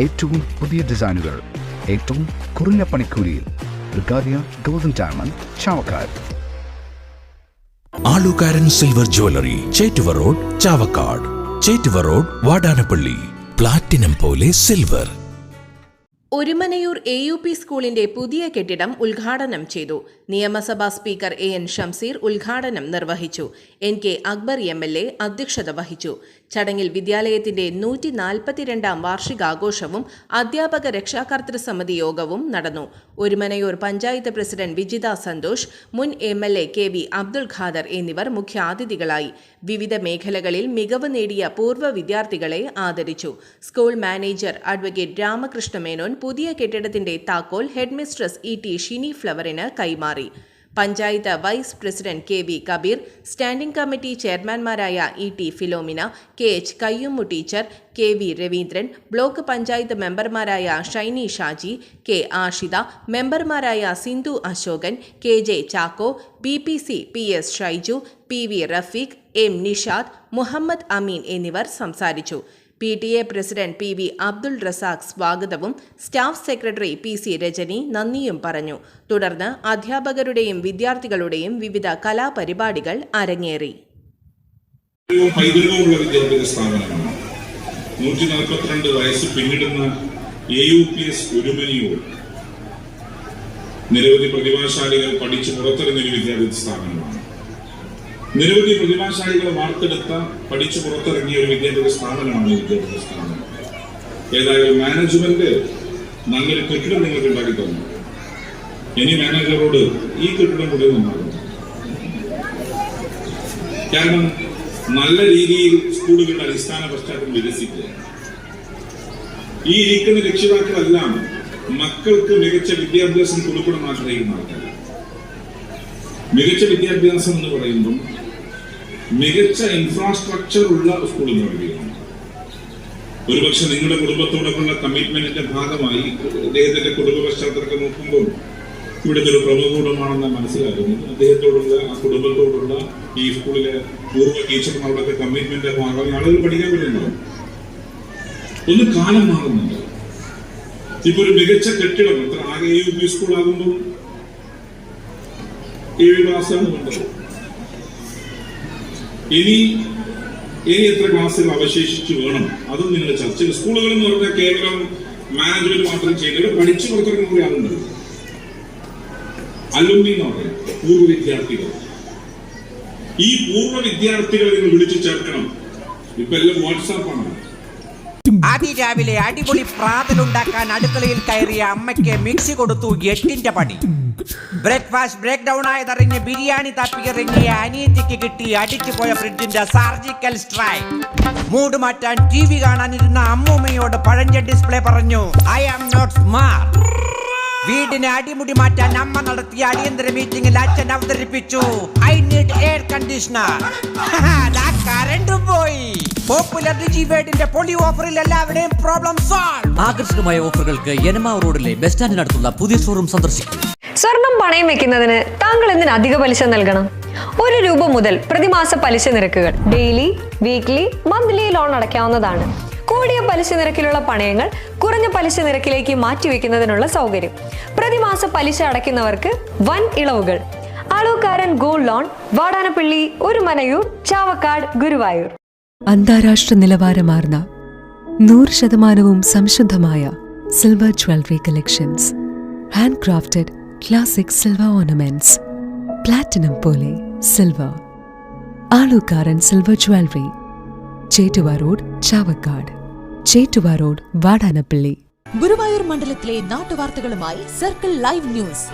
ഏറ്റവും പുതിയ ഡിസൈനുകൾ ഏറ്റവും കുറഞ്ഞ പണിക്കൂലിയിൽ. ബ്രിഗാദിയ golden diamond, Chavakkad. Alukaran silver jewellery, Chettuva road, Chavakkad. Chettuva road, Vadanappally. Platinum പോലെ സിൽവർ. ഒരുമനയൂർ AUP സ്കൂളിന്റെ പുതിയ കെട്ടിടം ഉദ്ഘാടനം ചെയ്തു. നിയമസഭാ സ്പീക്കർ AN ഷംസീർ ഉദ്ഘാടനം നിർവഹിച്ചു. NK അക്ബർ MLA അധ്യക്ഷത വഹിച്ചു. ചടങ്ങിൽ വിദ്യാലയത്തിന്റെ 142ാം വാർഷികാഘോഷവും അധ്യാപക രക്ഷാകർതൃ സമിതി യോഗവും നടന്നു. ഒരുമനയൂർ പഞ്ചായത്ത് പ്രസിഡന്റ് വിജിത സന്തോഷ്, മുൻ MLA KV അബ്ദുൾ ഖാദർ എന്നിവർ മുഖ്യാതിഥികളായി. വിവിധ മേഖലകളിൽ മികവ് നേടിയ പൂർവ്വ വിദ്യാർത്ഥികളെ ആദരിച്ചു. School manager advocate Ramakrishna Menon പുതിയ കെട്ടിടത്തിന്റെ താക്കോൽ ഹെഡ്മിസ്ട്രസ് ET ഷിനി ഫ്ലവറിന് കൈമാറി. Panchayat vice president KV Kabeer, standing committee ചെയർമാൻമാരായ ET Philomina, KH Kayyummu teacher, KV Raveendran, block panchayat മെമ്പർമാരായ ഷൈനി ഷാജി, K ആഷിത, മെമ്പർമാരായ Sindhu Ashokan, KJ Chacko, BPC PS Shaiju, PV Rafeeq, M Nishad, Muhammad അമീൻ എന്നിവർ സംസാരിച്ചു. PTA president PV Abdul Razak സ്വാഗതവും സ്റ്റാഫ് സെക്രട്ടറി PC രജനി നന്ദിയും പറഞ്ഞു. തുടർന്ന് അധ്യാപകരുടെയും വിദ്യാർത്ഥികളുടെയും വിവിധ കലാപരിപാടികൾ അരങ്ങേറി. 142 വയസ്സ് പിന്നിടുന്ന AUPS ഒരുമനയൂർ നിരവധി പ്രതിഭാശാലികൾ പഠിച്ചു പുറത്തിറങ്ങിയ ഒരു വിദ്യാഭ്യാസ സ്ഥാപനമാണ്. നിരവധി പ്രതിഭാശാലികളെ വാർത്തെടുത്ത പഠിച്ചു പുറത്തിറങ്ങിയ ഒരു വിദ്യാഭ്യാസ സ്ഥാപനമാണ് വിദ്യാഭ്യാസ സ്ഥാപനം. ഏതായാലും മാനേജ്മെന്റ് നല്ലൊരു കെട്ടിടം നിങ്ങൾക്ക് ഉണ്ടാക്കി തന്നു. ഇനി മാനേജറോട് ഈ കെട്ടിടം കൂടി നന്നാകും. കാരണം നല്ല രീതിയിൽ സ്കൂളുകളുടെ അടിസ്ഥാന പശ്ചാത്തലം വികസിക്കുക. ഈ ഇരിക്കുന്ന രക്ഷിതാക്കളെല്ലാം മക്കൾക്ക് മികച്ച വിദ്യാഭ്യാസം കൊടുക്കണം ആഗ്രഹിക്കുന്ന ആൾക്കാർ. മികച്ച വിദ്യാഭ്യാസം എന്ന് പറയുമ്പം മികച്ച ഇൻഫ്രാസ്ട്രക്ചർ ഉള്ള സ്കൂൾ എന്ന് പറയുകയാണ്. ഒരുപക്ഷെ നിങ്ങളുടെ കുടുംബത്തോടൊപ്പമുള്ള കമ്മിറ്റ്മെന്റിന്റെ ഭാഗമായി അദ്ദേഹത്തിന്റെ കുടുംബ പശ്ചാത്തലമൊക്കെ നോക്കുമ്പോൾ ഇവിടുത്തെ ഒരു പ്രമുഖ കുടുംബമാണെന്ന് മനസ്സിലാക്കുന്നു. അദ്ദേഹത്തോടുള്ള ആ കുടുംബത്തോടുള്ള ഈ സ്കൂളിലെ പൂർവ്വ ടീച്ചർമാരുടെ കമ്മിറ്റ്മെന്റിന്റെ ഭാഗമായി ആളുകൾ പഠിക്കാൻ പറ്റുന്നുണ്ടാവും. ഒന്ന് കാലം മാറുന്നുണ്ട്. ഇപ്പൊ ഒരു മികച്ച കെട്ടിടം അത്ര ആകെ AUP സ്കൂൾ ആകുമ്പോൾ 7 ക്ലാസ്സാണ് വേണ്ടത്. ഇനി എത്ര ക്ലാസ്സുകൾ അവശേഷിച്ച് വേണം അതും നിങ്ങൾ ചർച്ച ചെയ്യും. സ്കൂളുകൾ എന്ന് പറഞ്ഞാൽ കേവലം മാനേജ്മെന്റ് മാത്രം ചെയ്യുന്നത് പഠിച്ചു പുറത്തിറങ്ങുന്ന കുറെ ആളുണ്ട്. അലുമിനി എന്ന് പറയാം, പൂർവ്വ വിദ്യാർത്ഥികൾ. ഈ പൂർവ്വ വിദ്യാർത്ഥികളെ നിങ്ങൾ വിളിച്ചു ചേർക്കണം. ഇപ്പൊ എല്ലാം വാട്സാപ്പാണ്. അതിരാവിലെ അടിപൊളി പ്രാതലുണ്ടാക്കാൻ അടുക്കളയിൽ കയറിയ അമ്മയ്ക്ക് മിക്സി കൊടുത്തു 8ന്റെ പണി. ബ്രേക്ക്ഫാസ്റ്റ് ബ്രേക്ക് ഡൗൺ ആയതറിഞ്ഞ് ബിരിയാണി തപ്പിയിറങ്ങിയ അനിയത്തിക്ക് കിട്ടി അടിച്ചുപോയ ഫ്രിഡ്ജിന്റെ സർജിക്കൽ സ്ട്രൈക്ക്. മൂഡ് മാറ്റാൻ TV കാണാനിരുന്ന അമ്മൂമ്മയോട് പഴഞ്ച ഡിസ്പ്ലേ പറഞ്ഞു, ഐ ആം നോട്ട് സ്മാർട്ട്. വീടിനെ അടിമുടി മാറ്റാൻ അമ്മ നടത്തിയ അടിയന്തര മീറ്റിംഗിൽ അച്ഛൻ അവതരിപ്പിച്ചു, I need air conditioner. Current പോയി. പോപ്പുലർ ഡിജിവേഡിന്റെ പൊളി ഓഫറിൽ എല്ലാവരുടെയും പ്രോബ്ലം സോൾവ്. ആകർഷകമായ ഓഫറുകൾക്ക് യനമാ റോഡിലെ ബസ് സ്റ്റാൻഡിനടുത്തുള്ള പുതിയ ഷോറൂം സന്ദർശിക്കും. സ്വർണം പണയം വെക്കുന്നതിന് താങ്കൾ എന്തിന് അധിക പലിശ നൽകണം? 1 രൂപ മുതൽ പ്രതിമാസ പലിശ നിരക്കുകൾ ഡെയിലി, വീക്ക്ലി, മന്ത്ലി ലോൺ അടയ്ക്കാവുന്നതാണ്. കൂടിയ പലിശ നിരക്കിലുള്ള പണയങ്ങൾ കുറഞ്ഞ പലിശ നിരക്കിലേക്ക് മാറ്റിവെക്കുന്നതിനുള്ള സൗകര്യം. പ്രതിമാസ പലിശ അടയ്ക്കുന്നവർക്ക് വൻ ഇളവുകൾ. Alukaran gold loan, Vadanappally, Orumanayur, Chavakkad, Guruvayur. അന്താരാഷ്ട്ര നിലവാരമാർന്ന 100% സംശുദ്ധമായ silver jewellery collections. Hand crafted classic silver ornaments. Platinum പോലെ silver. Alukaran silver jewellery, Chettuva road, Chavakkad. Chettuva road, Vadanappally. Guruvayur മണ്ഡലത്തിലെ നാട്ടുവാർത്തകളുമായി സർക്കിൾ ലൈവ് ന്യൂസ്.